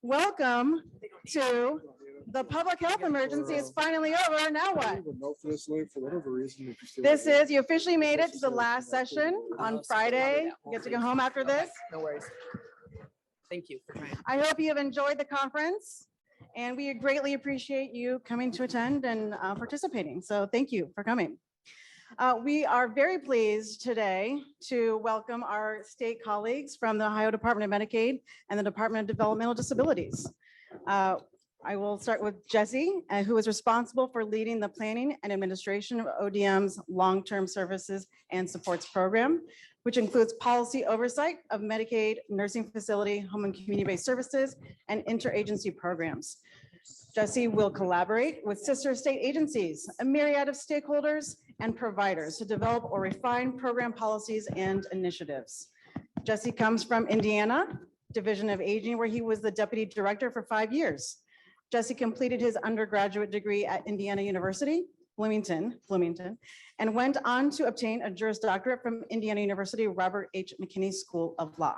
Welcome to the public health emergency is finally over. Now what? You officially made it to the last session on Friday. You get to go home after this. No worries. Thank you for trying. I hope you have enjoyed the conference, and we greatly appreciate you coming to attend and participating. So thank you for coming. We are very pleased today to welcome our state colleagues from the Ohio Department of Medicaid and the Department of Developmental Disabilities. I will start with Jesse, who is responsible for leading the planning and administration of ODM's long-term services and supports program, which includes policy oversight of Medicaid, nursing facility, home and community-based services, and interagency programs. Jesse will collaborate with sister state agencies, a myriad of stakeholders and providers to develop or refine program policies and initiatives. Jesse comes from Indiana Division of Aging, where he was the deputy director for 5 years. Jesse completed his undergraduate degree at Indiana University, Bloomington, and went on to obtain a Juris Doctorate from Indiana University Robert H. McKinney School of Law.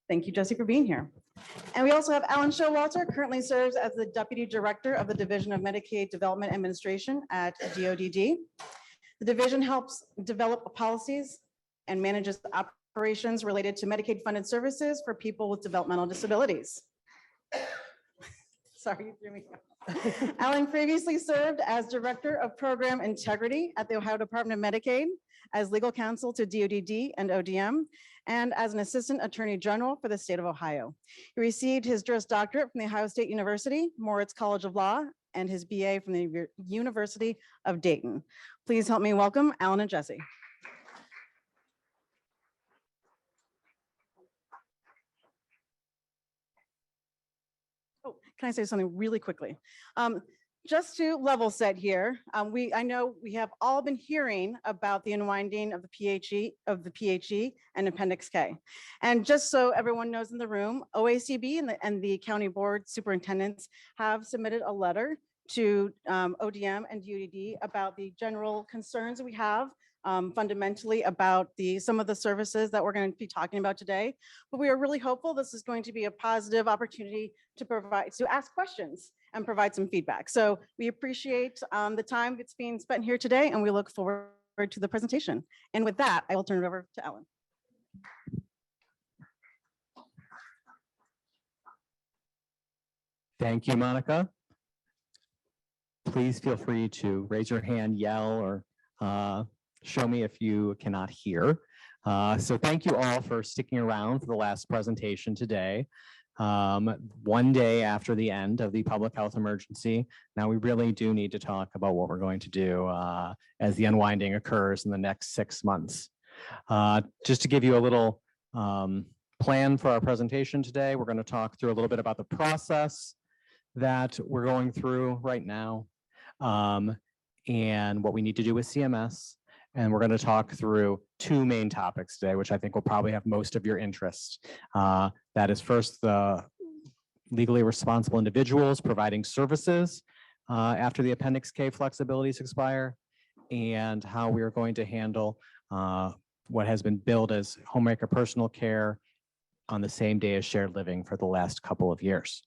Thank you, Jesse, for being here. And we also have Allan Showalter, currently serves as the Deputy Director of the Division of Medicaid Development Administration at DODD. The division helps develop policies and manages operations related to Medicaid funded services for people with developmental disabilities. Sorry, you threw me off. Allan previously served as Director of Program Integrity at the Ohio Department of Medicaid, as legal counsel to DODD and ODM, and as an Assistant Attorney General for the state of Ohio. He received his Juris Doctorate from the Ohio State University, Moritz College of Law, and his BA from the University of Dayton. Please help me welcome Allan and Jesse. Can I say something really quickly? Just to level set here, I know we have all been hearing about the unwinding of the PHE and Appendix K. And just so everyone knows in the room, OACB and the county board superintendents have submitted a letter to ODM and DODD about the general concerns we have fundamentally about some of the services that we're going to be talking about today. But we are really hopeful this is going to be a positive opportunity to ask questions and provide some feedback. So we appreciate the time that's being spent here today, and we look forward to the presentation. And with that, I will turn it over to Allan. Thank you, Monica. Please feel free to raise your hand, yell, or show me if you cannot hear. So thank you all for sticking around for the last presentation today. One day after the end of the public health emergency. Now we really do need to talk about what we're going to do as the unwinding occurs in the next 6 months. Just to give you a little plan for our presentation today, we're going to talk through a little bit about the process that we're going through right now and what we need to do with CMS. And we're going to talk through 2 main topics today, which I think will probably have most of your interest. That is first, the legally responsible individuals providing services after the Appendix K flexibilities expire, and how we are going to handle what has been billed as homemaker personal care on the same day as shared living for the last couple of years.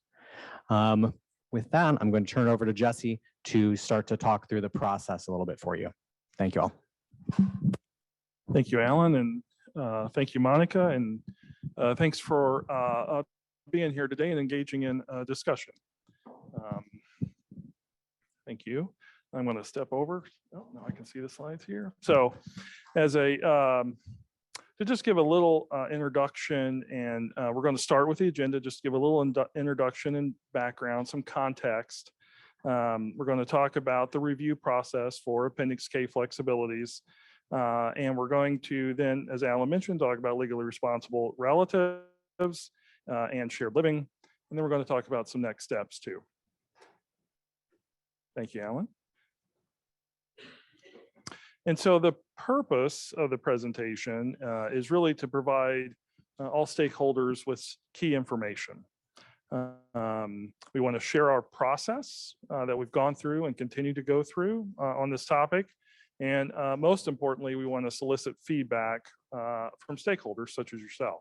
With that, I'm going to turn it over to Jesse to start to talk through the process a little bit for you. Thank you all. Thank you, Allan, and thank you, Monica, and thanks for being here today and engaging in discussion. Thank you. I'm going to step over. Oh, now I can see the slides here. So, as to just give a little introduction, and we're going to start with the agenda. Just give a little introduction and background, some context. We're going to talk about the review process for Appendix K flexibilities. And we're going to then, as Allan mentioned, talk about legally responsible relatives and shared living. And then we're going to talk about some next steps too. Thank you, Allan. And so the purpose of the presentation is really to provide all stakeholders with key information. We want to share our process that we've gone through and continue to go through on this topic. And most importantly, we want to solicit feedback from stakeholders such as yourself.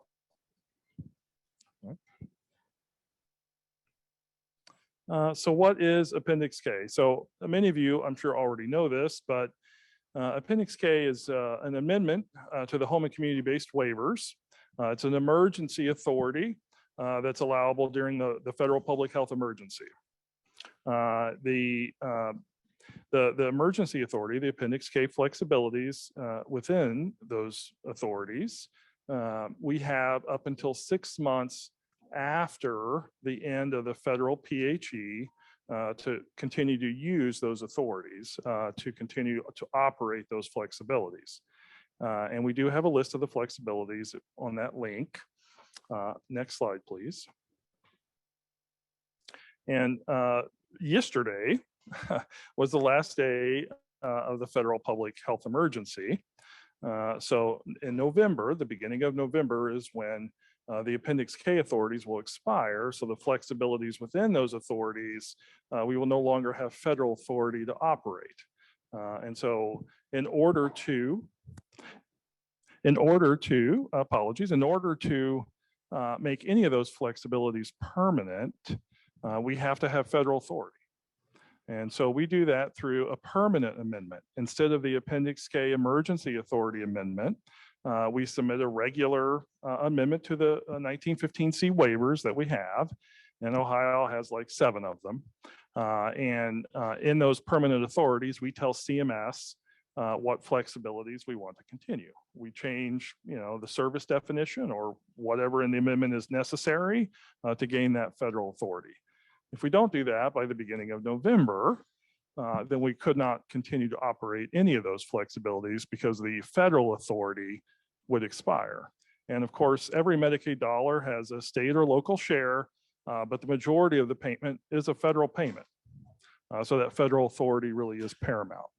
So what is Appendix K? So many of you, I'm sure, already know this, but Appendix K is an amendment to the home and community-based waivers. It's an emergency authority that's allowable during the federal public health emergency. The emergency authority, the Appendix K flexibilities within those authorities, we have up until 6 months after the end of the federal PHE to continue to use those authorities to continue to operate those flexibilities. And we do have a list of the flexibilities on that link. Next slide, please. And yesterday was the last day of the federal public health emergency. So in November, the beginning of November is when the Appendix K authorities will expire. So the flexibilities within those authorities, we will no longer have federal authority to operate. And so in order to make any of those flexibilities permanent, we have to have federal authority. And so we do that through a permanent amendment. Instead of the Appendix K emergency authority amendment, we submit a regular amendment to the 1915C waivers that we have. And Ohio has like 7 of them. And in those permanent authorities, we tell CMS what flexibilities we want to continue. We change, the service definition or whatever in the amendment is necessary to gain that federal authority. If we don't do that by the beginning of November, then we could not continue to operate any of those flexibilities because the federal authority would expire. And of course, every Medicaid dollar has a state or local share, but the majority of the payment is a federal payment. So that federal authority really is paramount.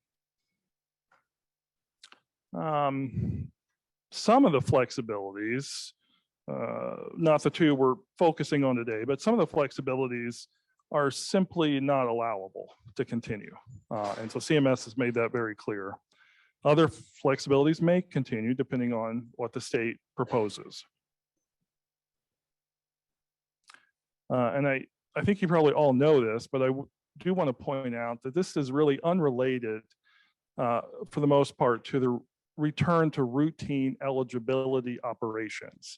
Some of the flexibilities, not the two we're focusing on today, but some of the flexibilities are simply not allowable to continue. And so CMS has made that very clear. Other flexibilities may continue depending on what the state proposes. And I think you probably all know this, but I do want to point out that this is really unrelated for the most part to the return to routine eligibility operations.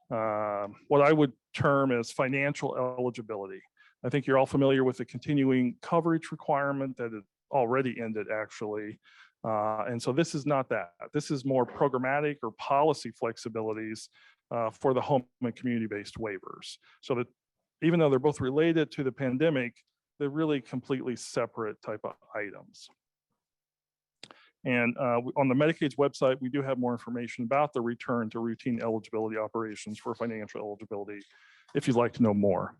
What I would term as financial eligibility. I think you're all familiar with the continuing coverage requirement that it already ended actually. And so this is not that. This is more programmatic or policy flexibilities for the home and community-based waivers. So that even though they're both related to the pandemic, they're really completely separate type of items. And on the Medicaid's website, we do have more information about the return to routine eligibility operations for financial eligibility, if you'd like to know more.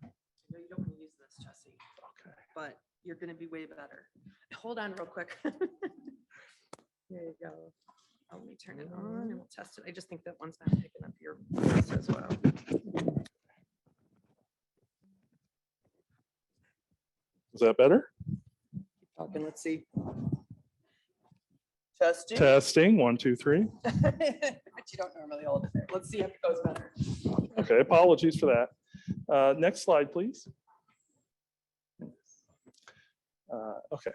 No, you don't want to use this, Jesse. Okay. But you're going to be way better. Hold on real quick. There you go. Oh, let me turn it on and we'll test it. I just think that one's not picking up your voice as well. Is that better? Keep talking. Let's see. Testing. Testing, 1, 2, 3. But you don't normally hold it there. Let's see if it goes better. Okay, apologies for that. Next slide, please. Okay.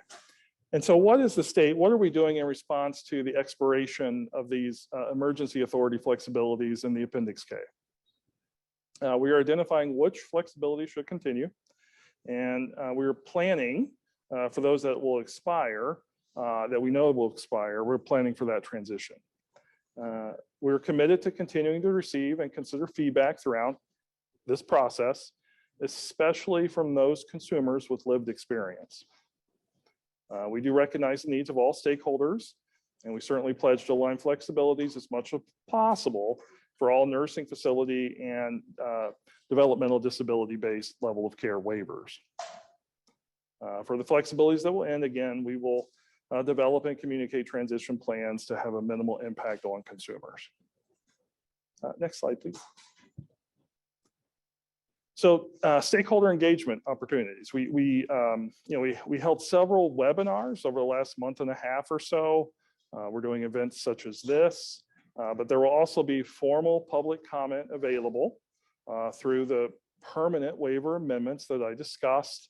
And so what is the state? What are we doing in response to the expiration of these emergency authority flexibilities in the Appendix K? We are identifying which flexibility should continue. And we're planning for those that will expire, that we know will expire, we're planning for that transition. We're committed to continuing to receive and consider feedback throughout this process, especially from those consumers with lived experience. We do recognize the needs of all stakeholders, and we certainly pledge to align flexibilities as much as possible for all nursing facility and developmental disability-based level of care waivers. For the flexibilities that will end, again, we will develop and communicate transition plans to have a minimal impact on consumers. Next slide, please. So stakeholder engagement opportunities. We held several webinars over the last month and a half or so. We're doing events such as this, but there will also be formal public comment available through the permanent waiver amendments that I discussed.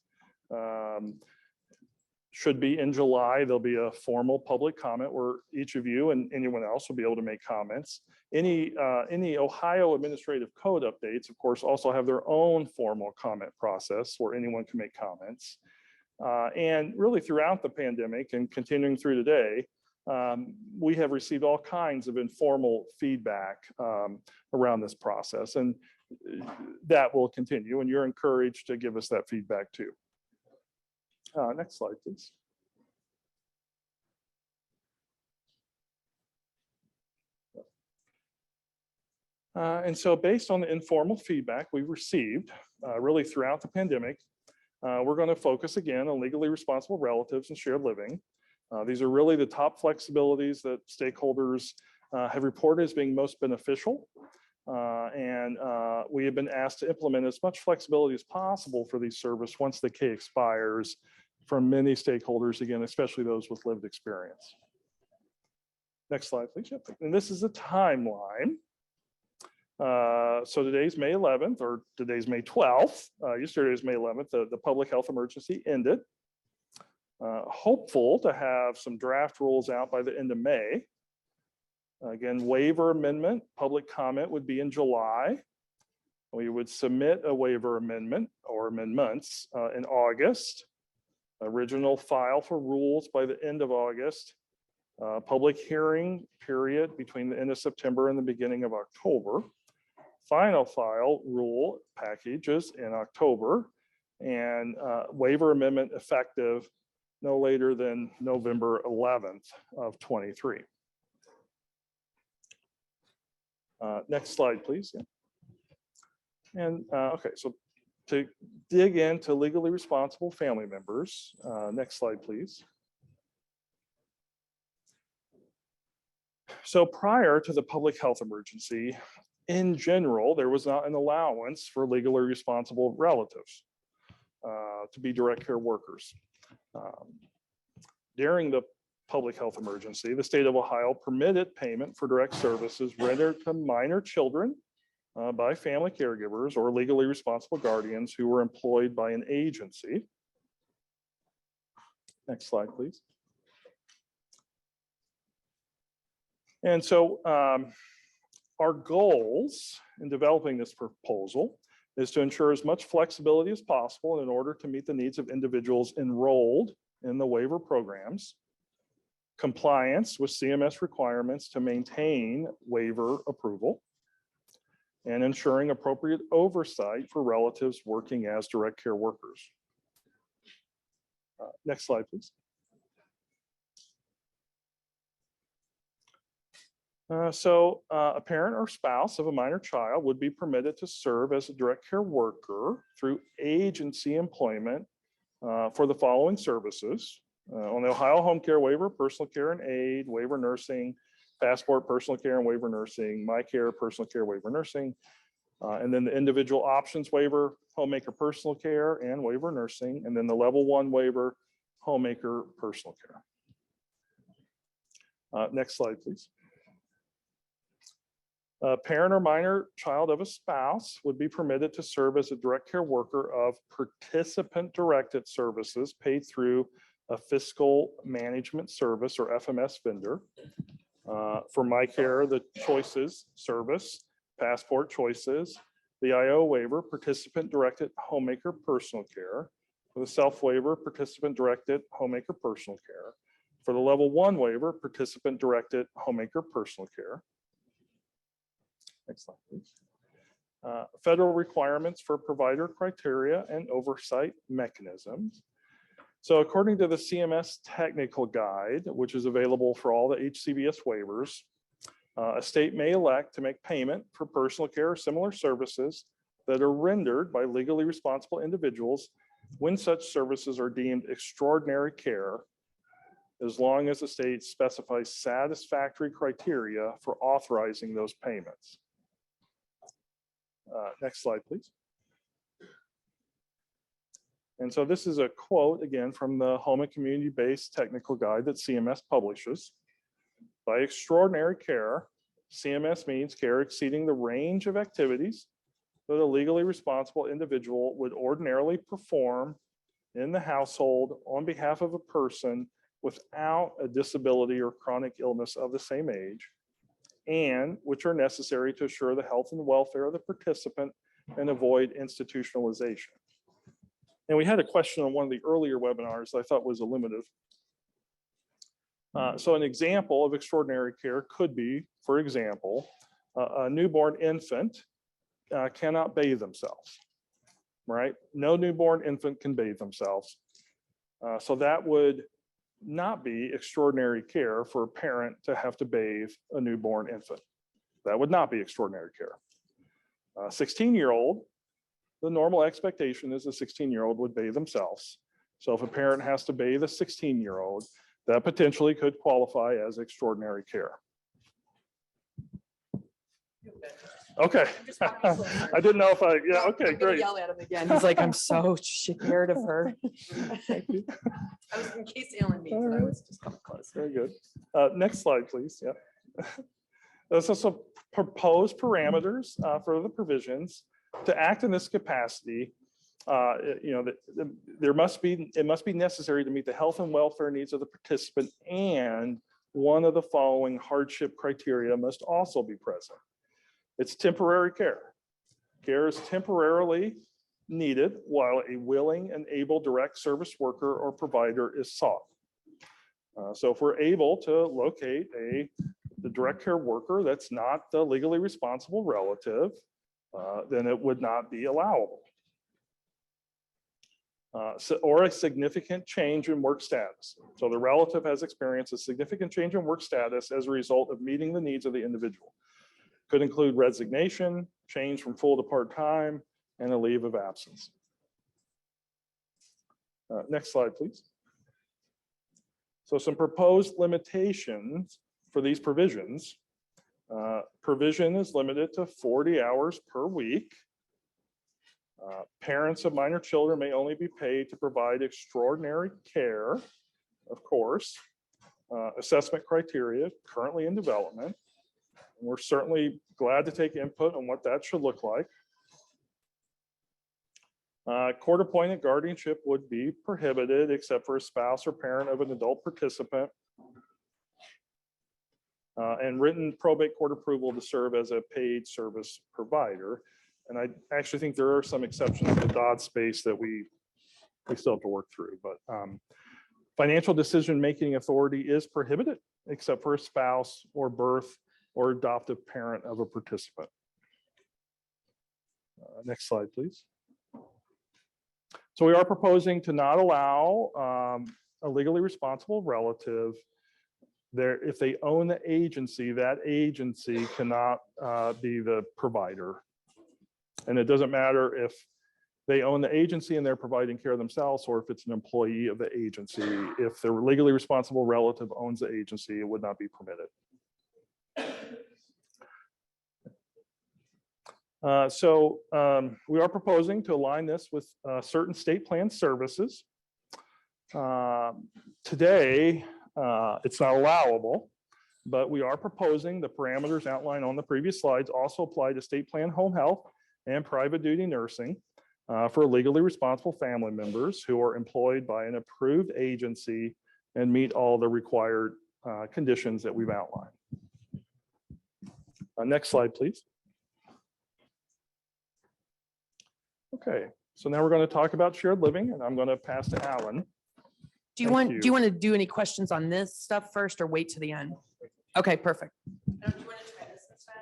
Should be in July. There'll be a formal public comment where each of you and anyone else will be able to make comments. Any Ohio Administrative Code updates, of course, also have their own formal comment process where anyone can make comments. And really throughout the pandemic and continuing through today, we have received all kinds of informal feedback around this process, and that will continue, and you're encouraged to give us that feedback too. Next slide, please. And so based on the informal feedback we received really throughout the pandemic, we're going to focus again on legally responsible relatives and shared living. These are really the top flexibilities that stakeholders have reported as being most beneficial. And we have been asked to implement as much flexibility as possible for these services once the K expires from many stakeholders, again, especially those with lived experience. Next slide, please. Yep. And this is a timeline. So today's May 11th, or today's May 12th. Yesterday's May 11th, the public health emergency ended. Hopeful to have some draft rules out by the end of May. Again, waiver amendment, public comment would be in July. We would submit a waiver amendment or amendments in August. Original file for rules by the end of August. Public hearing period between the end of September and the beginning of October. Final file rule packages in October, and waiver amendment effective no later than November 11th of 23. Next slide, please. Yeah. And okay, so to dig into legally responsible family members, next slide, please. So prior to the public health emergency, in general, there was not an allowance for legally responsible relatives to be direct care workers. During the public health emergency, the state of Ohio permitted payment for direct services rendered to minor children by family caregivers or legally responsible guardians who were employed by an agency. Next slide, please. And so our goals in developing this proposal is to ensure as much flexibility as possible in order to meet the needs of individuals enrolled in the waiver programs, compliance with CMS requirements to maintain waiver approval, and ensuring appropriate oversight for relatives working as direct care workers. Next slide, please. A parent or spouse of a minor child would be permitted to serve as a direct care worker through agency employment for the following services. On the Ohio Home Care Waiver, personal care and aid, waiver nursing, passport, personal care and waiver nursing, my care, personal care, waiver nursing, and then the individual options waiver, homemaker personal care and waiver nursing, and then the level 1 waiver, homemaker personal care. Next slide, please. A parent or minor child of a spouse would be permitted to serve as a direct care worker of participant-directed services paid through a fiscal management service or FMS vendor. For my care, the choices service, passport choices, the IO waiver, participant-directed homemaker personal care. For the self waiver, participant-directed homemaker personal care. For the level 1 waiver, participant-directed homemaker personal care. Next slide, please. Federal requirements for provider criteria and oversight mechanisms. So according to the CMS technical guide, which is available for all the HCBS waivers, a state may elect to make payment for personal care or similar services that are rendered by legally responsible individuals when such services are deemed extraordinary care, as long as the state specifies satisfactory criteria for authorizing those payments. Next slide, please. And so this is a quote again from the Home and Community-Based Technical Guide that CMS publishes. By extraordinary care, CMS means care exceeding the range of activities that a legally responsible individual would ordinarily perform in the household on behalf of a person without a disability or chronic illness of the same age, and which are necessary to assure the health and welfare of the participant and avoid institutionalization. And we had a question on one of the earlier webinars that I thought was illuminative. So an example of extraordinary care could be, for example, a newborn infant cannot bathe themselves, right? No newborn infant can bathe themselves. So that would not be extraordinary care for a parent to have to bathe a newborn infant. That would not be extraordinary care. 16-year-old, the normal expectation is a 16-year-old would bathe themselves. So if a parent has to bathe a 16-year-old, that potentially could qualify as extraordinary care. Okay. I didn't know if yeah, okay, great. Yell at him again. He's like, I'm so scared of her. I was in case Allan needs it, I was just coming close. Very good. Next slide, please. Yeah. This is some proposed parameters for the provisions to act in this capacity. It must be necessary to meet the health and welfare needs of the participant, and one of the following hardship criteria must also be present. It's temporary care. Care is temporarily needed while a willing and able direct service worker or provider is sought. So if we're able to locate the direct care worker that's not the legally responsible relative, then it would not be allowable. Or a significant change in work status. So the relative has experienced a significant change in work status as a result of meeting the needs of the individual. Could include resignation, change from full to part-time, and a leave of absence. Next slide, please. So some proposed limitations for these provisions. Provision is limited to 40 hours per week. Parents of minor children may only be paid to provide extraordinary care, of course. Assessment criteria currently in development. We're certainly glad to take input on what that should look like. Court-appointed guardianship would be prohibited except for a spouse or parent of an adult participant. And written probate court approval to serve as a paid service provider. And I actually think there are some exceptions to the DODD space that we still have to work through. But financial decision-making authority is prohibited except for a spouse or birth or adoptive parent of a participant. Next slide, please. So we are proposing to not allow a legally responsible relative there if they own the agency. That agency cannot be the provider. And it doesn't matter if they own the agency and they're providing care themselves, or if it's an employee of the agency. If the legally responsible relative owns the agency, it would not be permitted. We are proposing to align this with certain state plan services. Today, it's not allowable, but we are proposing the parameters outlined on the previous slides also apply to state plan home health and private duty nursing for legally responsible family members who are employed by an approved agency and meet all the required conditions that we've outlined. Next slide, please. Okay, so now we're going to talk about shared living, and I'm going to pass to Allan. Do you want to do any questions on this stuff first or wait to the end? Okay, perfect. Do you want to try this instead?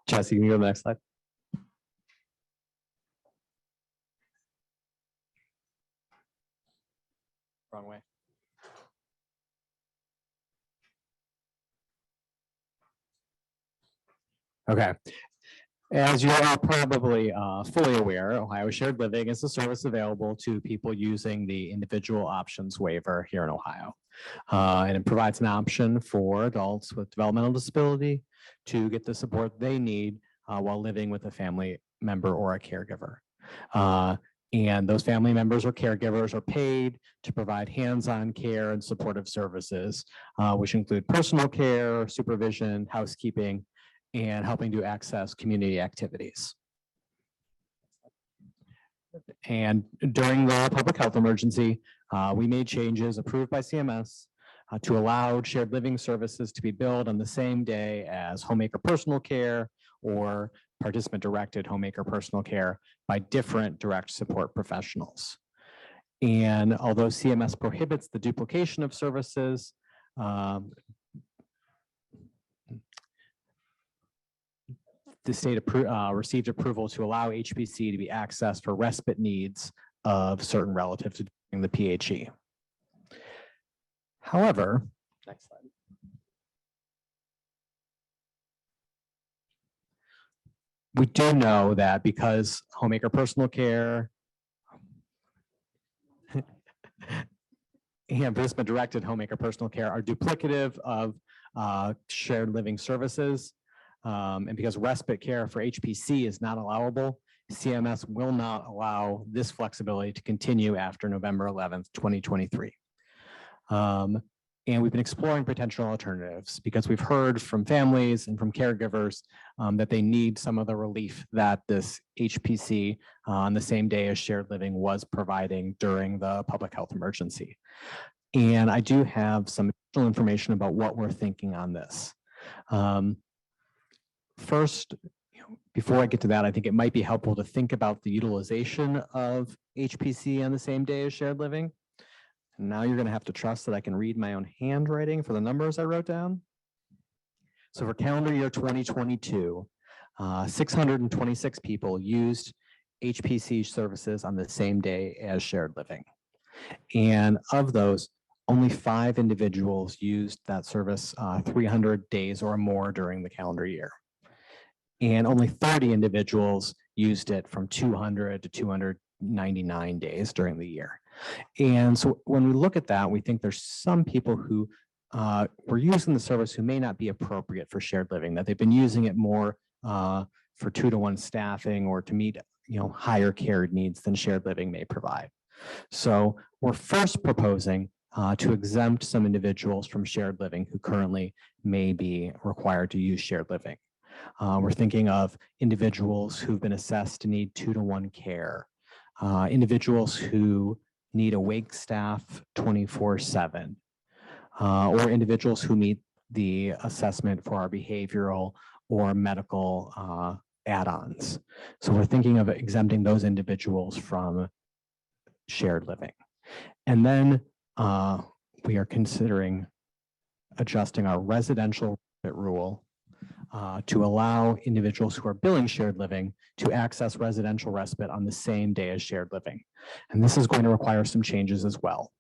Jesse, can you go to the next slide? Wrong way. Okay. As you are probably fully aware, Ohio Shared Living is a service available to people using the individual options waiver here in Ohio. And it provides an option for adults with developmental disability to get the support they need while living with a family member or a caregiver. And those family members or caregivers are paid to provide hands-on care and supportive services, which include personal care, supervision, housekeeping, and helping to access community activities. And during the public health emergency, we made changes approved by CMS to allow shared living services to be billed on the same day as homemaker personal care or participant-directed homemaker personal care by different direct support professionals. And although CMS prohibits the duplication of services, the state received approval to allow HPC to be accessed for respite needs of certain relatives during the PHE. However, next slide. We do know that because homemaker personal care and participant-directed homemaker personal care are duplicative of shared living services, and because respite care for HPC is not allowable, CMS will not allow this flexibility to continue after November 11th, 2023. And we've been exploring potential alternatives because we've heard from families and from caregivers that they need some of the relief that this HPC on the same day as shared living was providing during the public health emergency. And I do have some additional information about what we're thinking on this. First, before I get to that, I think it might be helpful to think about the utilization of HPC on the same day as shared living. Now you're going to have to trust that I can read my own handwriting for the numbers I wrote down. So for calendar year 2022, 626 people used HPC services on the same day as shared living. And of those, only 5 individuals used that service 300 days or more during the calendar year. And only 30 individuals used it from 200 to 299 days during the year. And so when we look at that, we think there's some people who were using the service who may not be appropriate for shared living, that they've been using it more for 2-to-1 staffing or to meet higher care needs than shared living may provide. So we're first proposing to exempt some individuals from shared living who currently may be required to use shared living. We're thinking of individuals who've been assessed to need 2-to-1 care, individuals who need a wake staff 24/7, or individuals who meet the assessment for our behavioral or medical add-ons. So we're thinking of exempting those individuals from shared living. And then we are considering adjusting our residential rule to allow individuals who are billing shared living to access residential respite on the same day as shared living. And this is going to require some changes as well.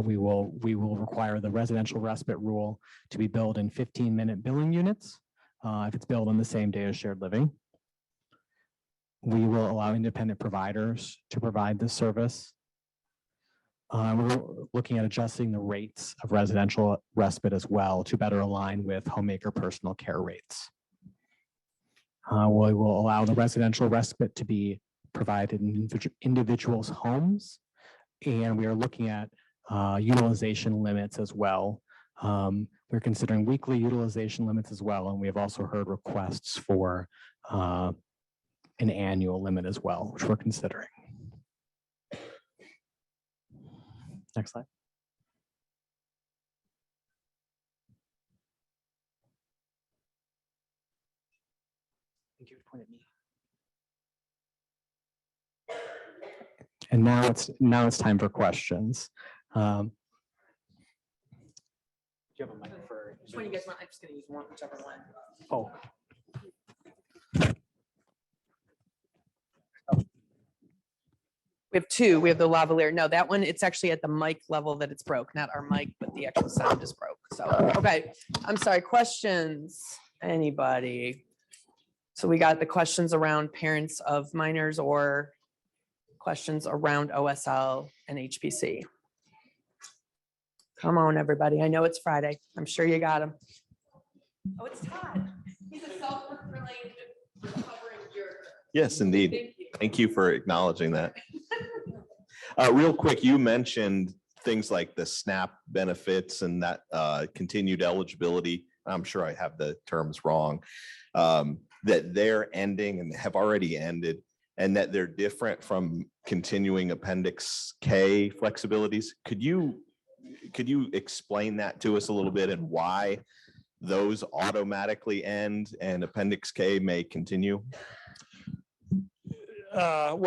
We will require the residential respite rule to be billed in 15-minute billing units if it's billed on the same day as shared living. We will allow independent providers to provide this service. We're looking at adjusting the rates of residential respite as well to better align with homemaker personal care rates. We will allow the residential respite to be provided in individuals' homes, and we are looking at utilization limits as well. We're considering weekly utilization limits as well, and we have also heard requests for an annual limit as well, which we're considering. Next slide. Thank you. Point at me. And now it's time for questions. Do you have a mic for? Which one you guys want? I'm just going to use one, whichever one. Oh. We have 2. We have the lavalier. No, that one, it's actually at the mic level that it's broke, not our mic, but the actual sound is broke. So, okay. I'm sorry. Questions? Anybody? So we got the questions around parents of minors or questions around OSL and HPC. Come on, everybody. I know it's Friday. I'm sure you got them. Oh, it's Todd. He's a self-proclaimed recovering jerk. Yes, indeed. Thank you. Thank you for acknowledging that. Real quick, you mentioned things like the SNAP benefits and that continued eligibility. I'm sure I have the terms wrong, that they're ending and have already ended, and that they're different from continuing Appendix K flexibilities. Could you explain that to us a little bit and why those automatically end and Appendix K may continue? I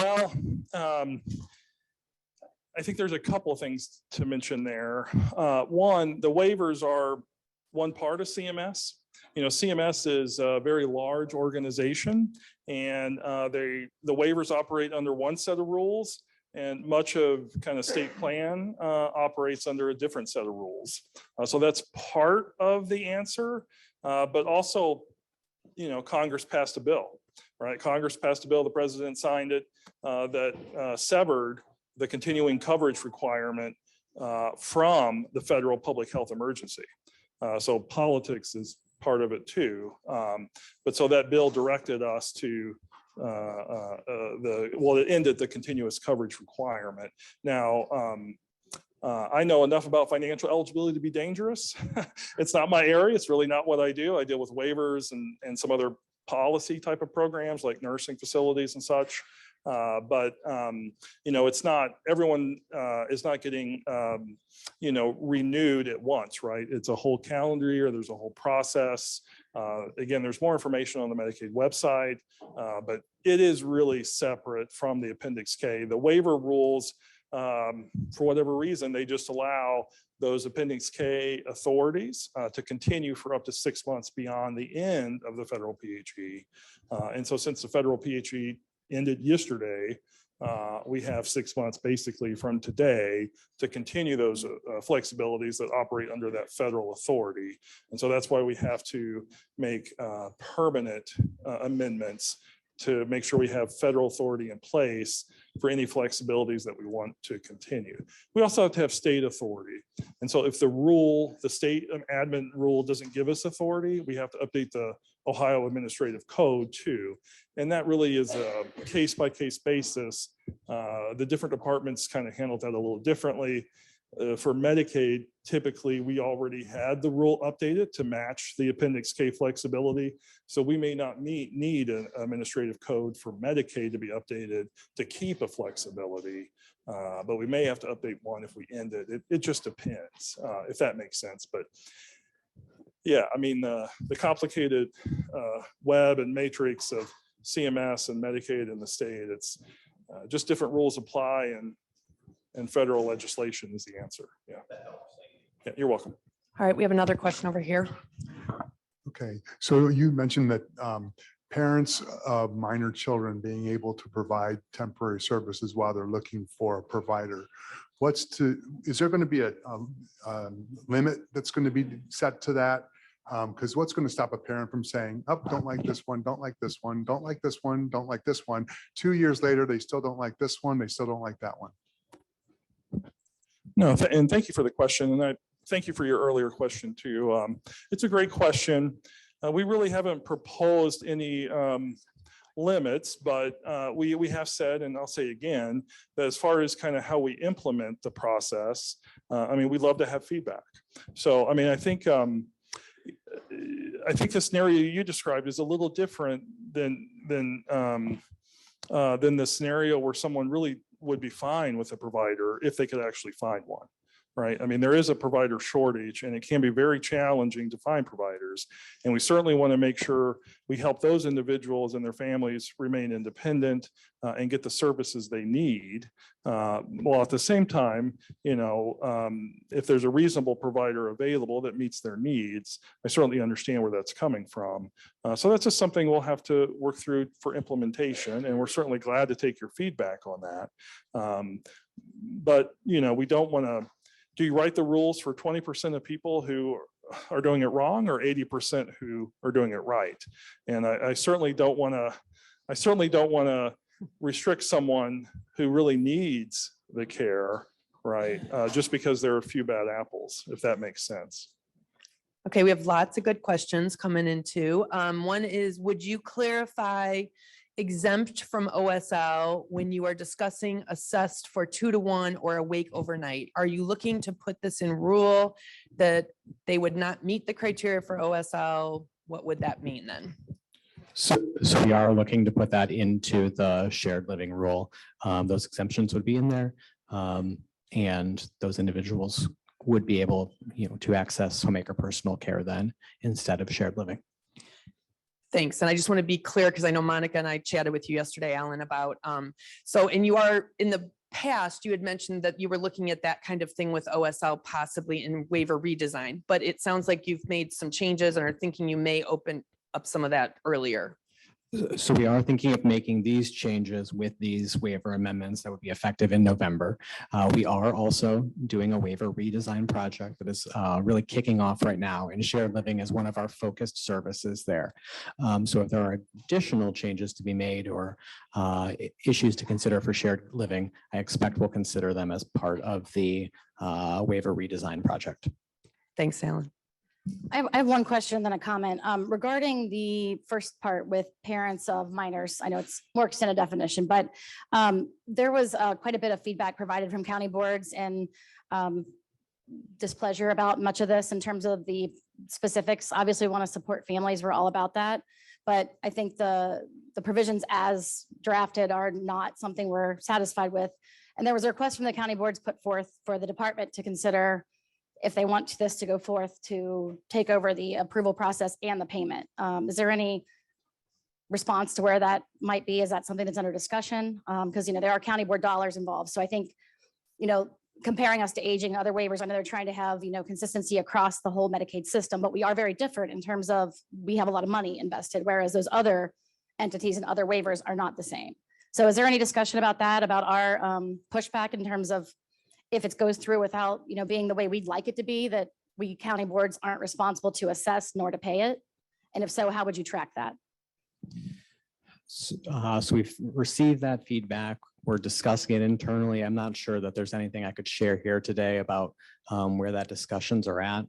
think there's a couple of things to mention there. One, the waivers are one part of CMS. CMS is a very large organization, and the waivers operate under one set of rules, and much of kind of state plan operates under a different set of rules. So that's part of the answer, but also, Congress passed a bill, right? Congress passed a bill, the president signed it, that severed the continuing coverage requirement from the federal public health emergency. So politics is part of it too. But so that bill directed us to it ended the continuous coverage requirement. Now, I know enough about financial eligibility to be dangerous. It's not my area. It's really not what I do. I deal with waivers and some other policy type of programs like nursing facilities and such. But it's not, everyone is not getting, renewed at once, right? It's a whole calendar year. There's a whole process. Again, there's more information on the Medicaid website, but it is really separate from the Appendix K. The waiver rules, for whatever reason, they just allow those Appendix K authorities to continue for up to 6 months beyond the end of the federal PHE. And so since the federal PHE ended yesterday, we have 6 months basically from today to continue those flexibilities that operate under that federal authority. And so that's why we have to make permanent amendments to make sure we have federal authority in place for any flexibilities that we want to continue. We also have to have state authority. And so if the state admin rule doesn't give us authority, we have to update the Ohio Administrative Code too. And that really is a case-by-case basis. The different departments kind of handle that a little differently. For Medicaid, typically we already had the rule updated to match the Appendix K flexibility. So we may not need an administrative code for Medicaid to be updated to keep a flexibility, but we may have to update one if we end it. It just depends, if that makes sense. But yeah, I mean, the complicated web and matrix of CMS and Medicaid in the state, it's just different rules apply, and federal legislation is the answer. Yeah. Yeah, you're welcome. All right, we have another question over here. Okay, so you mentioned that parents of minor children being able to provide temporary services while they're looking for a provider. Is there going to be a limit that's going to be set to that? Because what's going to stop a parent from saying, oh, don't like this one, don't like this one, don't like this one, don't like this one. 2 years later, they still don't like this one, they still don't like that one. No, and thank you for the question. And I thank you for your earlier question too. It's a great question. We really haven't proposed any limits, but we have said, and I'll say again, that as far as kind of how we implement the process, I mean, we'd love to have feedback. So, I mean, I think the scenario you described is a little different than the scenario where someone really would be fine with a provider if they could actually find one, right? I mean, there is a provider shortage, and it can be very challenging to find providers. And we certainly want to make sure we help those individuals and their families remain independent and get the services they need. While at the same time, if there's a reasonable provider available that meets their needs, I certainly understand where that's coming from. So that's just something we'll have to work through for implementation, and we're certainly glad to take your feedback on that. But, we don't want to, do you write the rules for 20% of people who are doing it wrong, or 80% who are doing it right? And I certainly don't want to restrict someone who really needs the care, right? Just because there are a few bad apples, if that makes sense. Okay, we have lots of good questions coming in too. One is, would you clarify exempt from OSL when you are discussing assessed for 2-to-1 or awake overnight? Are you looking to put this in rule that they would not meet the criteria for OSL? What would that mean then? So we are looking to put that into the shared living rule. Those exemptions would be in there. And those individuals would be able, to access homemaker personal care then instead of shared living. Thanks. And I just want to be clear because I know Monica and I chatted with you yesterday, Allan, about, and you are in the past, you had mentioned that you were looking at that kind of thing with OSL possibly in waiver redesign, but it sounds like you've made some changes and are thinking you may open up some of that earlier. So we are thinking of making these changes with these waiver amendments that would be effective in November. We are also doing a waiver redesign project that is really kicking off right now, and shared living is one of our focused services there. So if there are additional changes to be made or issues to consider for shared living, I expect we'll consider them as part of the waiver redesign project. Thanks, Allan. I have one question, then a comment regarding the first part with parents of minors. I know it's more extended definition, but there was quite a bit of feedback provided from county boards and displeasure about much of this in terms of the specifics. Obviously, we want to support families. We're all about that. But I think the provisions as drafted are not something we're satisfied with. And there was a request from the county boards put forth for the department to consider if they want this to go forth to take over the approval process and the payment. Is there any response to where that might be? Is that something that's under discussion? Because, there are county board dollars involved. So I think, comparing us to aging and other waivers, I know they're trying to have, consistency across the whole Medicaid system, but we are very different in terms of we have a lot of money invested, whereas those other entities and other waivers are not the same. So is there any discussion about that, about our pushback in terms of if it goes through without, being the way we'd like it to be, that we county boards aren't responsible to assess nor to pay it? And if so, how would you track that? So we've received that feedback. We're discussing it internally. I'm not sure that there's anything I could share here today about where that discussions are at.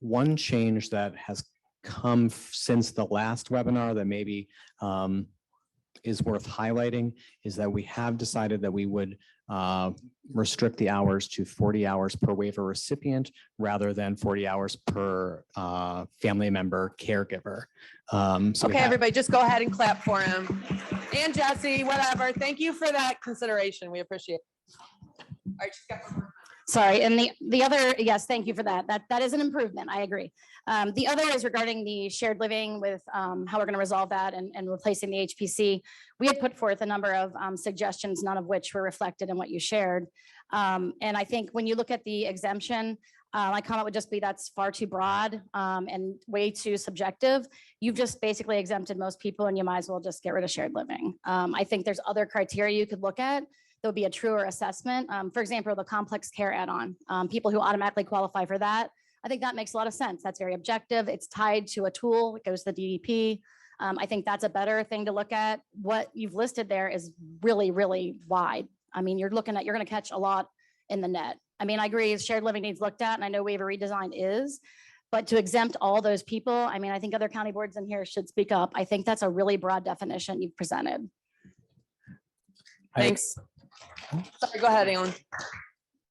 One change that has come since the last webinar that maybe is worth highlighting is that we have decided that we would restrict the hours to 40 hours per waiver recipient rather than 40 hours per family member caregiver. Okay, everybody, just go ahead and clap for him. And Jesse, whatever. Thank you for that consideration. We appreciate it. All right, she's got one more. Sorry, and the other, yes, thank you for that. That is an improvement. I agree. The other is regarding the shared living with how we're going to resolve that and replacing the HPC. We had put forth a number of suggestions, none of which were reflected in what you shared. And I think when you look at the exemption, my comment would just be that's far too broad and way too subjective. You've just basically exempted most people and you might as well just get rid of shared living. I think there's other criteria you could look at. There'll be a truer assessment. For example, the complex care add-on, people who automatically qualify for that. I think that makes a lot of sense. That's very objective. It's tied to a tool. It goes to the DDP. I think that's a better thing to look at. What you've listed there is really, really wide. I mean, you're going to catch a lot in the net. I mean, I agree shared living needs looked at, and I know waiver redesign is, but to exempt all those people, I mean, I think other county boards in here should speak up. I think that's a really broad definition you've presented. Thanks. Sorry, go ahead, Allan.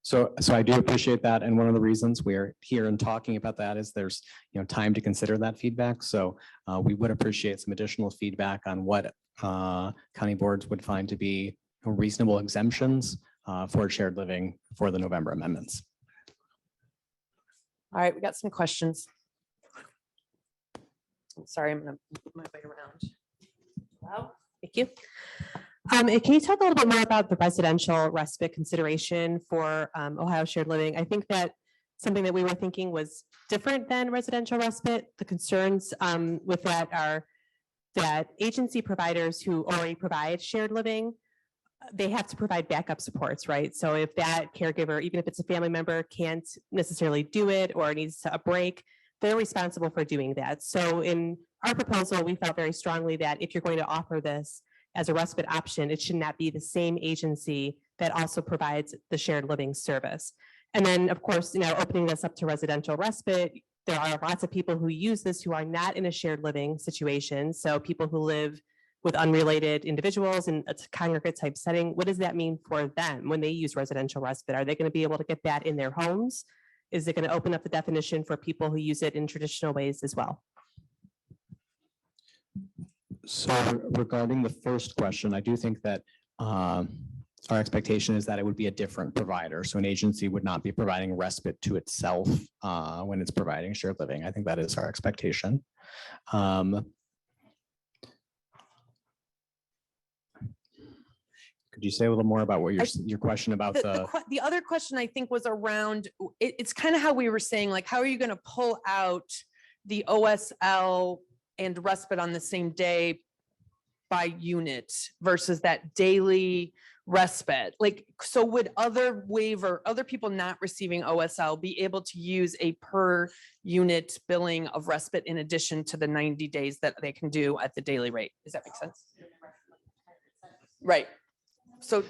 So I do appreciate that. And one of the reasons we're here and talking about that is there's, time to consider that feedback. So we would appreciate some additional feedback on what county boards would find to be reasonable exemptions for shared living for the November amendments. All right, we got some questions. Sorry, I'm going to move my way around. Wow, thank you. Can you talk a little bit more about the residential respite consideration for Ohio shared living? I think that something that we were thinking was different than residential respite. The concerns with that are that agency providers who already provide shared living, they have to provide backup supports, right? So if that caregiver, even if it's a family member, can't necessarily do it or needs a break, they're responsible for doing that. So in our proposal, we felt very strongly that if you're going to offer this as a respite option, it should not be the same agency that also provides the shared living service. And then, of course, opening this up to residential respite, there are lots of people who use this who are not in a shared living situation. So people who live with unrelated individuals in a congregate type setting, what does that mean for them when they use residential respite? Are they going to be able to get that in their homes? Is it going to open up the definition for people who use it in traditional ways as well? So regarding the first question, I do think that our expectation is that it would be a different provider. So an agency would not be providing respite to itself when it's providing shared living. I think that is our expectation. Could you say a little more about what your question about The other question I think was around, it's kind of how we were saying, like, how are you going to pull out the OSL and respite on the same day by unit versus that daily respite? Like, so would other people not receiving OSL be able to use a per unit billing of respite in addition to the 90 days that they can do at the daily rate? Does that make sense? Right. So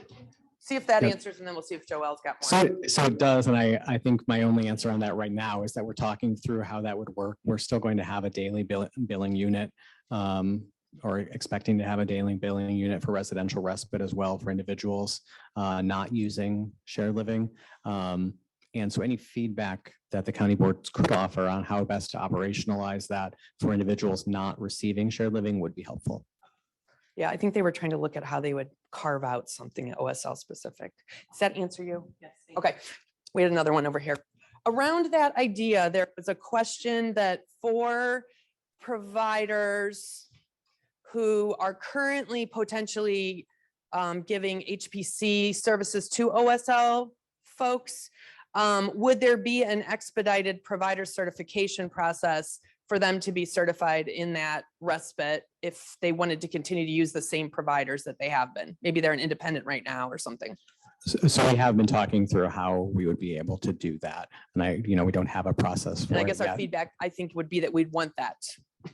see if that Yep. answers, and then we'll see if Joelle's got more. So it does, and I think my only answer on that right now is that we're talking through how that would work. We're still going to have a daily billing unit, or expecting to have a daily billing unit for residential respite as well for individuals not using shared living. And so any feedback that the county boards could offer on how best to operationalize that for individuals not receiving shared living would be helpful. Yeah, I think they were trying to look at how they would carve out something OSL specific. Does that answer you? Yes. Okay, we had another one over here. Around that idea, there was a question that for providers who are currently potentially giving HPC services to OSL folks, would there be an expedited provider certification process for them to be certified in that respite if they wanted to continue to use the same providers that they have been? Maybe they're an independent right now or something. So we have been talking through how we would be able to do that. And we don't have a process for And I it guess our yet. feedback, I think, would be that we'd want that.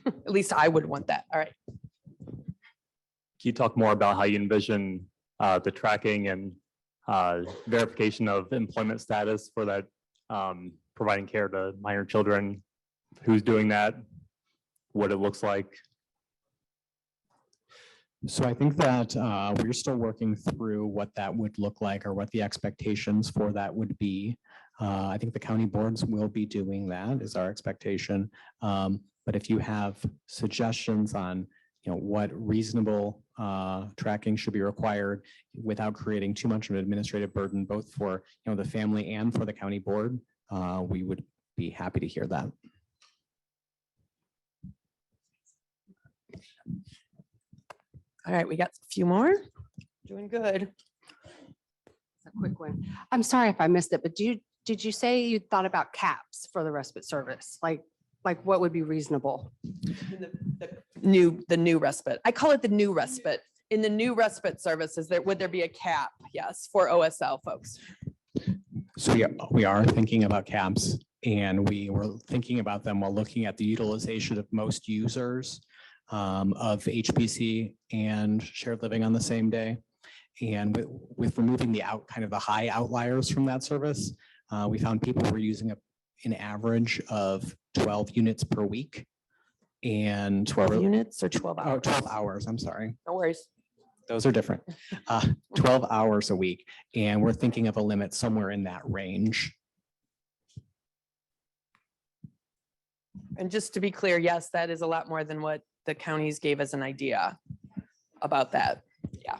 At least I would want that. All right. Can you talk more about how you envision the tracking and verification of employment status for that, providing care to minor children? Who's doing that? What it looks like? So I think that we're still working through what that would look like or what the expectations for that would be. I think the county boards will be doing that is our expectation. But if you have suggestions on what reasonable tracking should be required without creating too much of an administrative burden, both for the family and for the county board, we would be happy to hear that. All right, we got a few more. Doing good. A quick one. I'm sorry if I missed it, but did you say you thought about caps for the respite service? Like what would be reasonable? The new respite. I call it the new respite. In the new respite services, would there be a cap? Yes, for OSL folks. So yeah, we are thinking about caps, and we were thinking about them while looking at the utilization of most users of HPC and shared living on the same day. And with removing the high outliers from that service, we found people were using an average of 12 units per week. And 12 units or 12 hours? 12 hours, I'm sorry. No worries. Those are different. 12 hours a week. And we're thinking of a limit somewhere in that range. And just to be clear, yes, that is a lot more than what the counties gave as an idea about that. Yeah.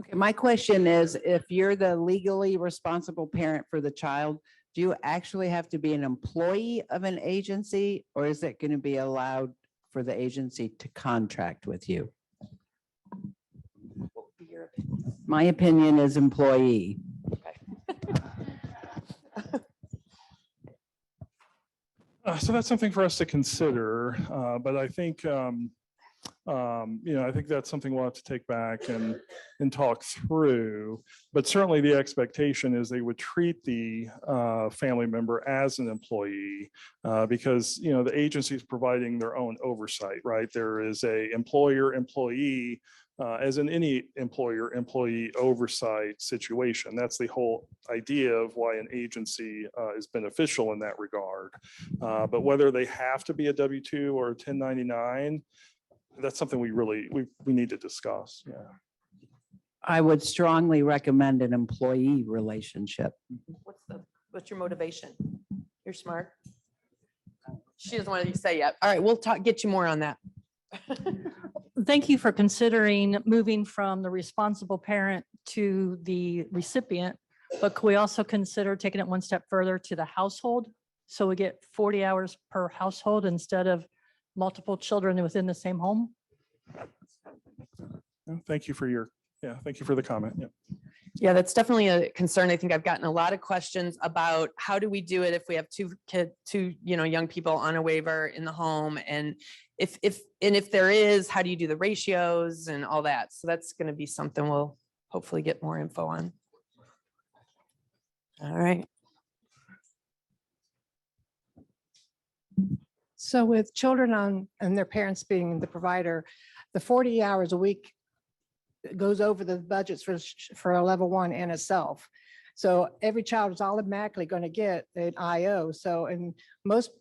Okay, my question is, if you're the legally responsible parent for the child, do you actually have to be an employee of an agency, or is it going to be allowed for the agency to contract with you? What would be your opinion? My opinion is employee. So that's something for us to consider, but I think, I think that's something we'll have to take back and talk through. But certainly the expectation is they would treat the family member as an employee because, the agency is providing their own oversight, right? There is a employer-employee as in any employer-employee oversight situation. That's the whole idea of why an agency is beneficial in that regard. But whether they have to be a W-2 or a 1099, that's something we need to discuss. Yeah. I would strongly recommend an employee relationship. What's your motivation? You're smart. She doesn't want to say yet. All right, we'll get you more on that. Thank you for considering moving from the responsible parent to the recipient, but could we also consider taking it one step further to the household? So we get 40 hours per household instead of multiple children within the same home? Thank you for thank you for the comment. Yeah. Yeah, that's definitely a concern. I think I've gotten a lot of questions about how do we do it if we have two young people on a waiver in the home, and if there is, how do you do the ratios and all that? So that's going to be something we'll hopefully get more info on. All right. So with children on and their parents being the provider, the 40 hours a week goes over the budgets for a level 1 and a self. So every child is automatically going to get an IO. So in most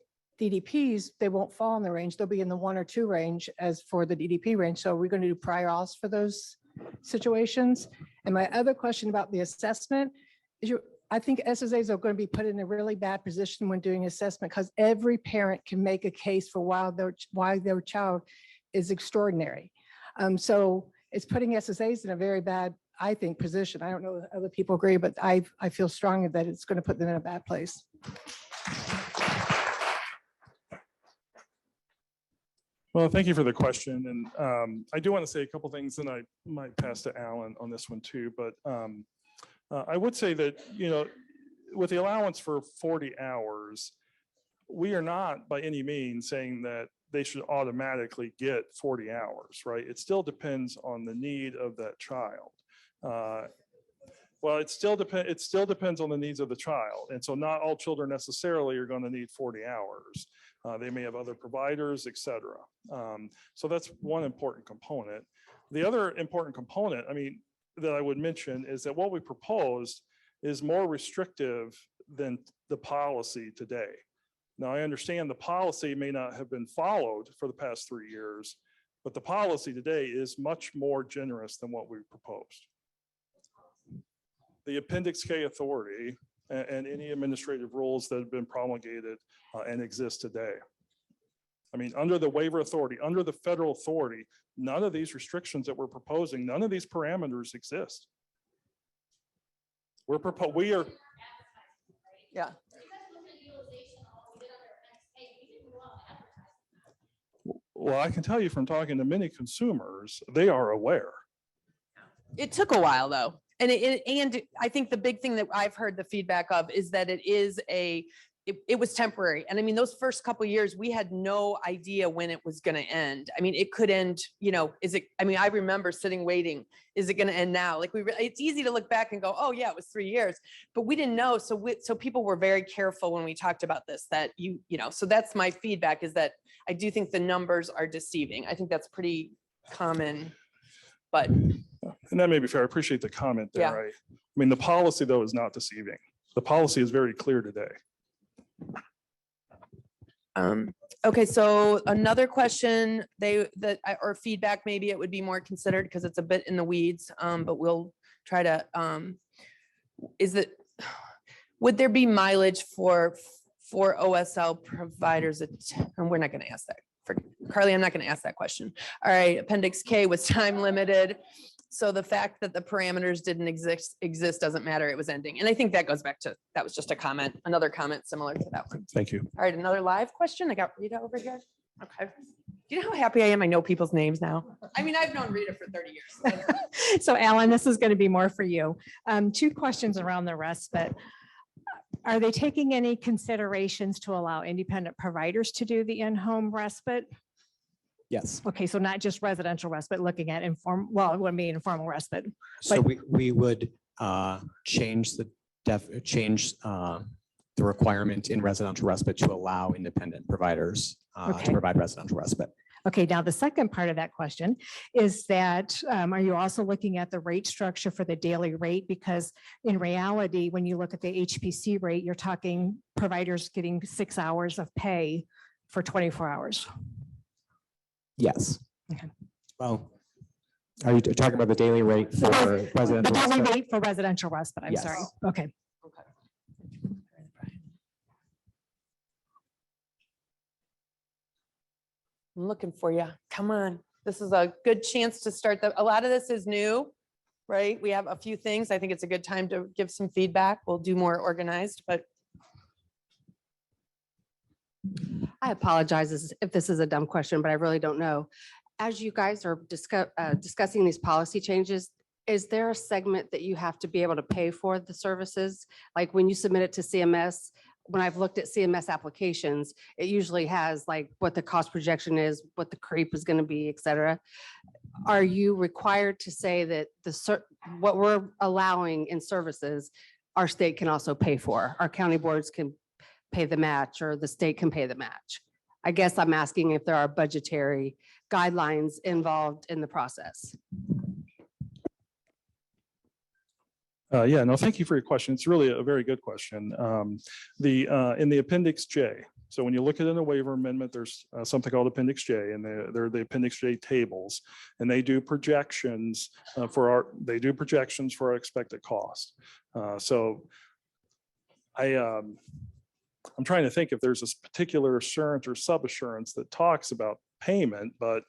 DDPs, they won't fall in the range. They'll be in the 1 or 2 range as for the DDP range. So we're going to do prior auths for those situations. And my other question about the assessment is I think SSAs are going to be put in a really bad position when doing assessment because every parent can make a case for why their child is extraordinary. So it's putting SSAs in a very bad, I think, position. I don't know if other people agree, but I feel strongly that it's going to put them in a bad place. Well, thank you for the question. And I do want to say a couple things, and I might pass to Allan on this one too. But I would say that, with the allowance for 40 hours, we are not by any means saying that they should automatically get 40 hours, right? It still depends on the need of that child. Well, it still depends on the needs of the child. And so not all children necessarily are going to need 40 hours. They may have other providers, et cetera. So that's one important component. The other important component, that I would mention is that what we proposed is more restrictive than the policy today. Now, I understand the policy may not have been followed for the past 3 years, but the policy today is much more generous than what we proposed. The Appendix K authority and any administrative rules that have been promulgated and exist today. Under the waiver authority, under the federal authority, none of these restrictions that we're proposing, none of these parameters exist. Yeah. Well, I can tell you from talking to many consumers, they are aware. It took a while though. And I think the big thing that I've heard the feedback of is that it was temporary. And those first couple of years, we had no idea when it was going to end. It could end, I remember sitting waiting, is it going to end now? It's easy to look back and go, oh yeah, it was 3 years, but we didn't know. So people were very careful when we talked about this, that so that's my feedback, is that I do think the numbers are deceiving. I think that's pretty common, but. And that may be fair. I appreciate the comment there. Yeah. Right? The policy though is not deceiving. The policy is very clear today. Okay, so another question or feedback, maybe it would be more considered because it's a bit in the weeds, but we'll try to, would there be mileage for OSL providers? And we're not going to ask that. Carly, I'm not going to ask that question. All right, Appendix K was time limited. So the fact that the parameters didn't exist doesn't matter. It was ending. And I think that goes back to, that was just a comment, another comment similar to that one. Thank you. All right, another live question. I got Rita over here. Okay. Do you know how happy I am? I know people's names now. I've known Rita for 30 years. So Allan, this is going to be more for you. 2 questions around the respite. Are they taking any considerations to allow independent providers to do the in-home respite? Yes. Okay, so not just residential respite, looking at it would be informal respite. So But- we would change the requirement in residential respite to allow independent providers to Okay. provide residential respite. Okay, now the second part of that question is that, are you also looking at the rate structure for the daily rate? Because in reality, when you look at the HPC rate, you're talking providers getting 6 hours of pay for 24 hours. Yes. Well, are you talking about the daily rate for The residential? daily respite? rate for residential respite, I'm sorry. Yes. Okay. I'm looking for you. Come on. This is a good chance to start. A lot of this is new, right? We have a few things. I think it's a good time to give some feedback. We'll do more organized, but I apologize if this is a dumb question, but I really don't know. As you guys are discussing these policy changes, is there a segment that you have to be able to pay for the services? Like when you submit it to CMS, when I've looked at CMS applications, it usually has like what the cost projection is, what the creep is going to be, et cetera. Are you required to say that what we're allowing in services, our state can also pay for? Our county boards can pay the match or the state can pay the match? I guess I'm asking if there are budgetary guidelines involved in the process. Yeah, no, thank you for your question. It's really a very good question. In the Appendix J, so when you look at in the waiver amendment, there's something called Appendix J, and they're the Appendix J tables, and they do projections for our expected cost. So I'm trying to think if there's a particular assurance or sub-assurance that talks about payment, but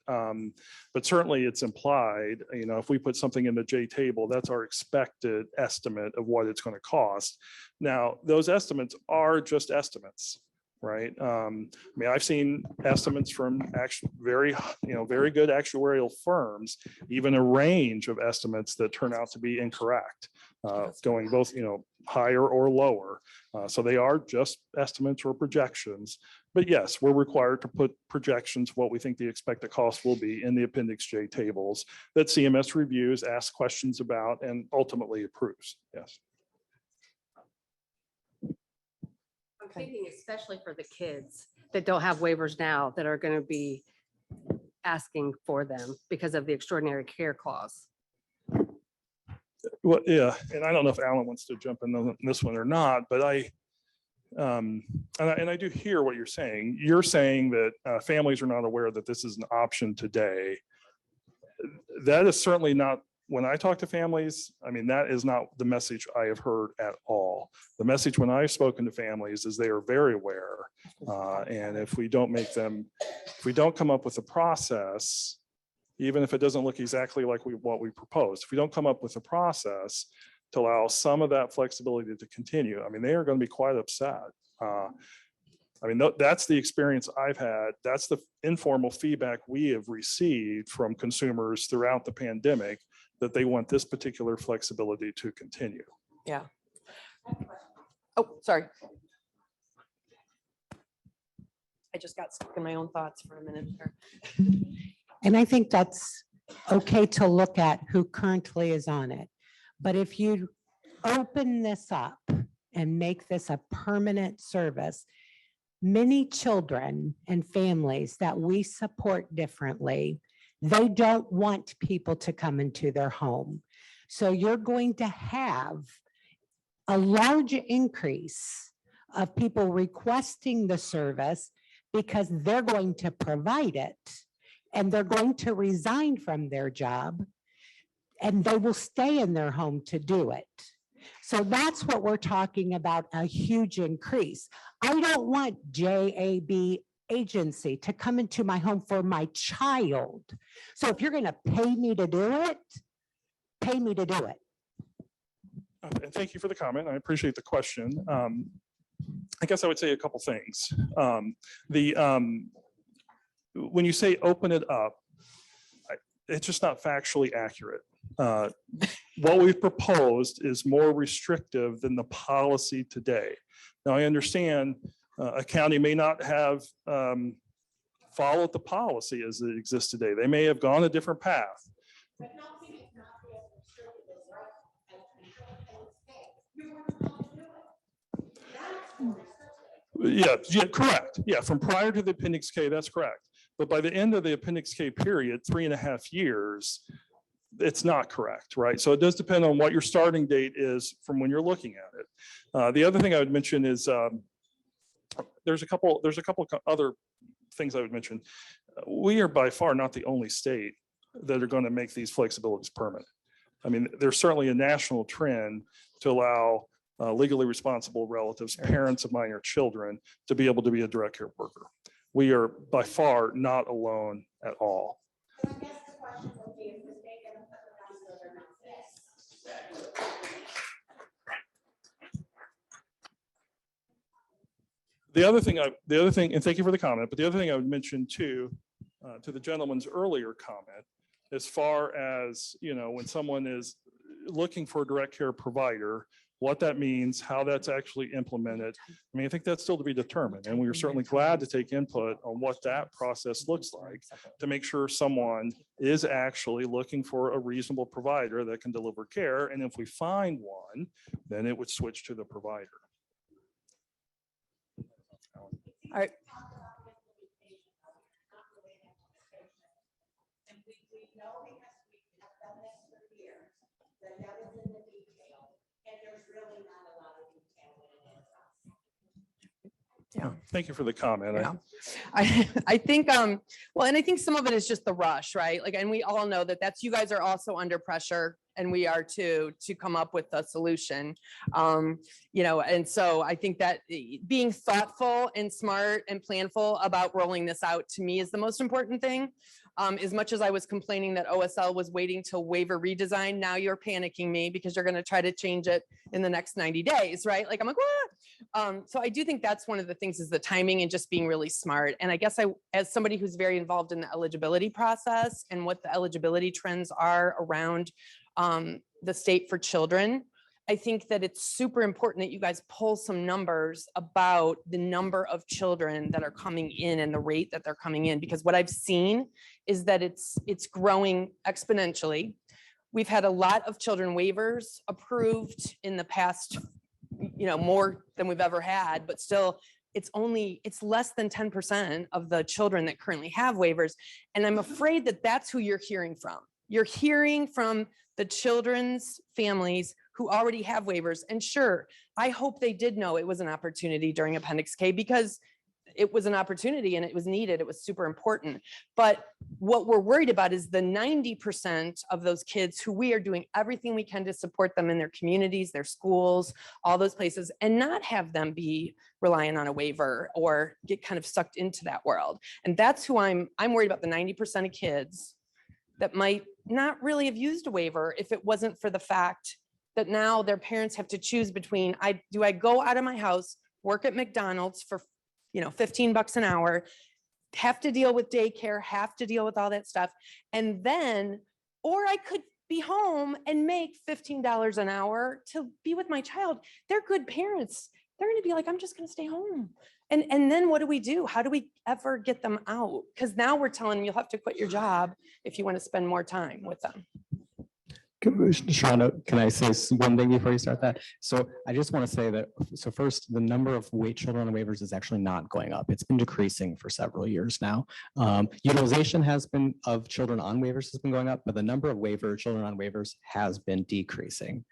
certainly it's implied, you know, if we put something in the J table, that's our expected estimate of what it's going to cost. Now, those estimates are just estimates, right? I mean, I've seen estimates from very good actuarial firms, even a range of estimates that turn out to be incorrect, going both, higher or lower. So they are just estimates or projections. But yes, we're required to put projections, what we think the expected cost will be in the Appendix J tables that CMS reviews, asks questions about, and ultimately approves. Yes. I'm thinking especially for the kids that don't have waivers now that are going to be asking for them because of the extraordinary care clause. Well, yeah, and I don't know if Allan wants to jump in on this one or not, but I do hear what you're saying. You're saying that families are not aware that this is an option today. That is certainly not, when I talk to families, I mean, that is not the message I have heard at all. The message when I've spoken to families is they are very aware. And if we don't come up with a process, even if it doesn't look exactly like what we proposed, if we don't come up with a process to allow some of that flexibility to continue, I mean, they are going to be quite upset. I mean, that's the experience I've had. That's the informal feedback we have received from consumers throughout the pandemic, that they want this particular flexibility to continue. yeah. Oh, sorry. I just got stuck in my own thoughts for a minute there. And I think that's okay to look at who currently is on it. But if you open this up and make this a permanent service, many children and families that we support differently, they don't want people to come into their home. So you're going to have a large increase of people requesting the service because they're going to provide it. And they're going to resign from their job and they will stay in their home to do it. So that's what we're talking about, a huge increase. I don't want JAB agency to come into my home for my child. So if you're going to pay me to do it, pay me to do it. And thank you for the comment. I appreciate the question. I guess I would say a couple things. When you say open it up, it's just not factually accurate. What we've proposed is more restrictive than the policy today. Now, I understand a county may not have followed the policy as it exists today. They may have gone a different path. Yeah, correct. Yeah, from prior to the Appendix K, that's correct. But by the end of the Appendix K period, 3.5 years, it's not correct, right? So it does depend on what your starting date is from when you're looking at it. The other thing I would mention is there's a couple other things I would mention. we are by far not the only state that are going to make these flexibilities permanent. I mean, there's certainly a national trend to allow legally responsible relatives, parents of minor children, to be able to be a direct care worker. We are by far not alone at all. The other thing, and thank you for the comment, but the other thing I would mention too, to the gentleman's earlier comment, as far as, when someone is looking for a direct care provider, what that means, how that's actually implemented. I mean, I think that's still to be determined. And we are certainly glad to take input on what that process looks like to make sure someone is actually looking for a reasonable provider that can deliver care. And if we find one, then it would switch to the provider. All right. Yeah. Thank you for the comment. Yeah. I think, well, and I think some of it is just the rush, right? Like, and we all know that you guys are also under pressure, and we are too, to come up with a solution. And so I think that being thoughtful and smart and planful about rolling this out, to me, is the most important thing. As much as I was complaining that OSL was waiting till waiver redesign, now you're panicking me because you're going to try to change it in the next 90 days, right? Like, I'm like, what? So I do think that's one of the things, is the timing and just being really smart. And I guess as somebody who's very involved in the eligibility process and what the eligibility trends are around the state for children, I think that it's super important that you guys pull some numbers about the number of children that are coming in and the rate that they're coming in, because what I've seen is that it's growing exponentially. We've had a lot of children waivers approved in the past, more than we've ever had, but still it's less than 10% of the children that currently have waivers. And I'm afraid that that's who you're hearing from. You're hearing from the children's families who already have waivers. And sure, I hope they did know it was an opportunity during Appendix K, because it was an opportunity and it was needed. It was super important. But what we're worried about is the 90% of those kids who we are doing everything we can to support them in their communities, their schools, all those places, and not have them be relying on a waiver or get kind of sucked into that world. And that's who I'm worried about, the 90% of kids that might not really have used a waiver if it wasn't for the fact that now their parents have to choose between, do I go out of my house, work at McDonald's for $15 an hour, have to deal with daycare, have to deal with all that stuff. And then, or I could be home and make $15 an hour to be with my child. They're good parents. They're going to be like, I'm just going to stay home. And then what do we do? How do we ever get them out? Because now we're telling them you'll have to quit your job if you want to spend more time with them. Sharonda, can I say one thing before you start that? So I just want to say that, so first, the number of children on waivers is actually not going up. It's been decreasing for several years now. Utilization of children on waivers has been going up, but the number of children on waivers has been decreasing.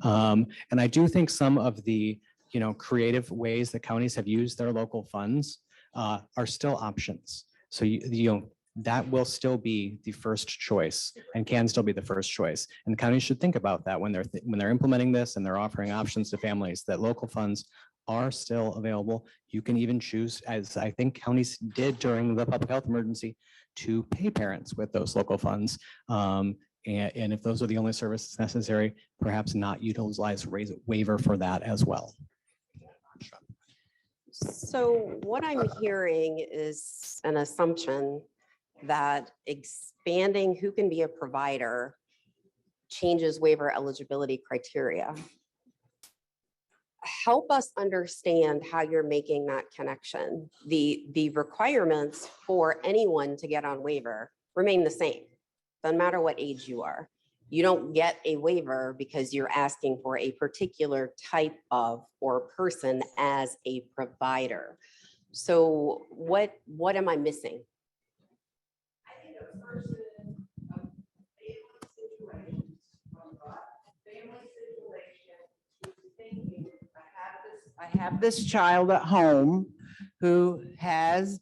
And I do think some of the creative ways that counties have used their local funds are still options. So that will still be the first choice and can still be the first choice. And the counties should think about that when they're implementing this and they're offering options to families, that local funds are still available. You can even choose, as I think counties did during the public health emergency, to pay parents with those local funds. And if those are the only services necessary, perhaps not utilize waiver for that as well. So what I'm hearing is an assumption that expanding who can be a provider changes waiver eligibility criteria. Help us understand how you're making that connection. The requirements for anyone to get on waiver remain the same. Doesn't matter what age you are. You don't get a waiver because you're asking for a particular type of or person as a provider. So what am I missing? I have this child at home who has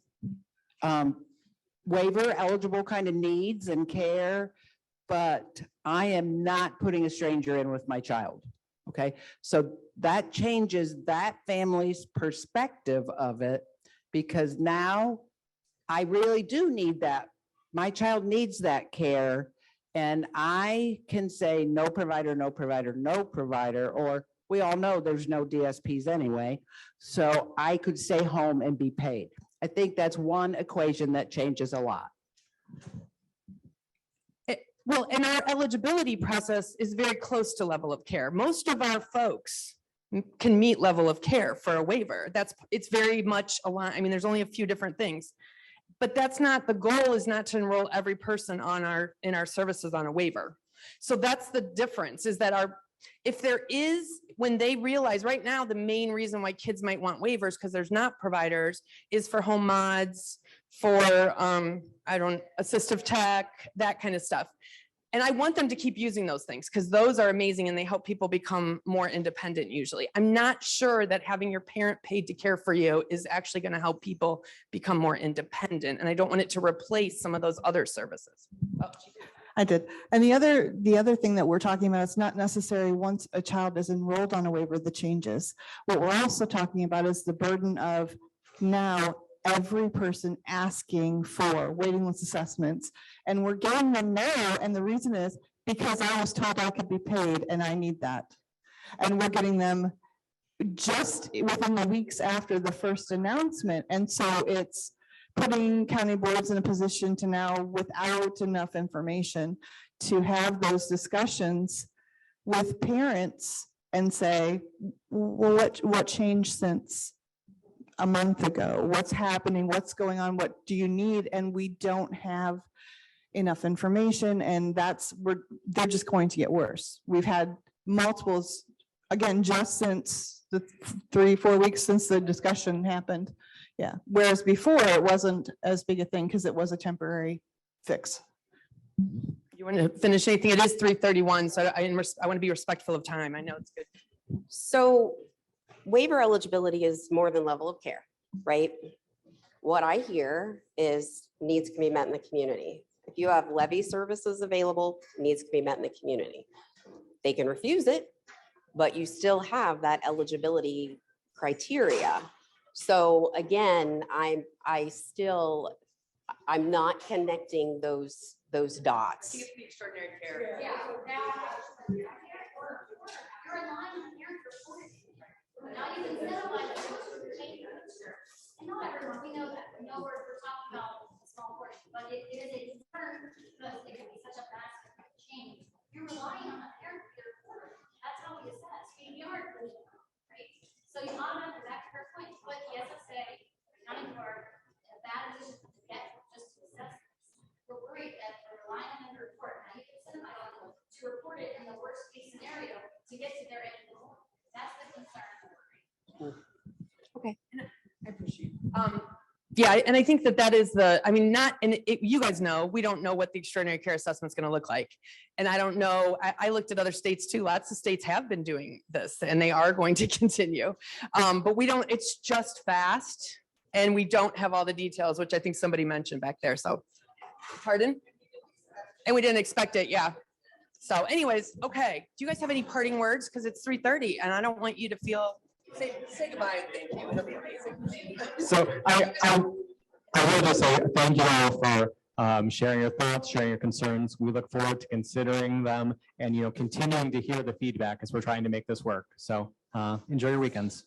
waiver eligible kind of needs and care, but I am not putting a stranger in with my child. Okay, so that changes that family's perspective of it, because now I really do need that. My child needs that care. And I can say no provider, no provider, no provider, or we all know there's no DSPs anyway. So I could stay home and be paid. I think that's one equation that changes a lot. Well, and our eligibility process is very close to level of care. Most of our folks can meet level of care for a waiver. It's very much aligned. I mean, there's only a few different things. But that's not, the goal is not to enroll every person in our services on a waiver. So that's the difference, is that if there is, when they realize right now, the main reason why kids might want waivers, because there's not providers, is for home mods, for, assistive tech, that kind of stuff. And I want them to keep using those things because those are amazing and they help people become more independent usually. I'm not sure that having your parent paid to care for you is actually going to help people become more independent. And I don't want it to replace some of those other services. Oh, I did. And the other thing that we're talking about, it's not necessary once a child is enrolled on a waiver, the changes. What we're also talking about is the burden of now every person asking for waiting list assessments, and we're getting them now. And the reason is because I was told I could be paid and I need that. And we're getting them just within the weeks after the first announcement. And so it's putting county boards in a position to now, without enough information, to have those discussions with parents and say, well, what changed since a month ago? What's happening? What's going on? What do you need? And we don't have enough information, and they're just going to get worse. We've had multiples, again, just since the 3-4 weeks since the discussion happened. Yeah. Whereas before it wasn't as big a thing because it was a temporary fix. You want to finish anything? It is 3:31, so I want to be respectful of time. I know it's good. So waiver eligibility is more than level of care, right? What I hear is needs can be met in the community. If you have levy services available, needs can be met in the community. They can refuse it, but you still have that eligibility criteria. So again, I'm not connecting those dots. Extraordinary care. Now you can incentivize them to change it. And not everyone, we know that. We know we're talking about a small portion, but it is a concern because it can be such a massive change. You're relying on a parent to report. That's how we assess. We aren't, right? So you automatically, back to her point, put the SSA, county board, that is to get just to assess this. We're worried that they're relying on them to report. Now you can incentivize them to report it in the worst case scenario to get to their end goal. That's the concern. Okay. I appreciate it. Yeah, and I think that is you guys know, we don't know what the extraordinary care assessment is going to look like. And I don't know, I looked at other states too. Lots of states have been doing this and they are going to continue. But it's just fast and we don't have all the details, which I think somebody mentioned back there. So, pardon? And we didn't expect it. Yeah. So anyways, okay. Do you guys have any parting words? Because it's 3:30 and I don't want you to feel, say goodbye and thank you. It'll be amazing. So I will just say thank you all for sharing your thoughts, sharing your concerns. We look forward to considering them and, continuing to hear the feedback as we're trying to make this work. So enjoy your weekends.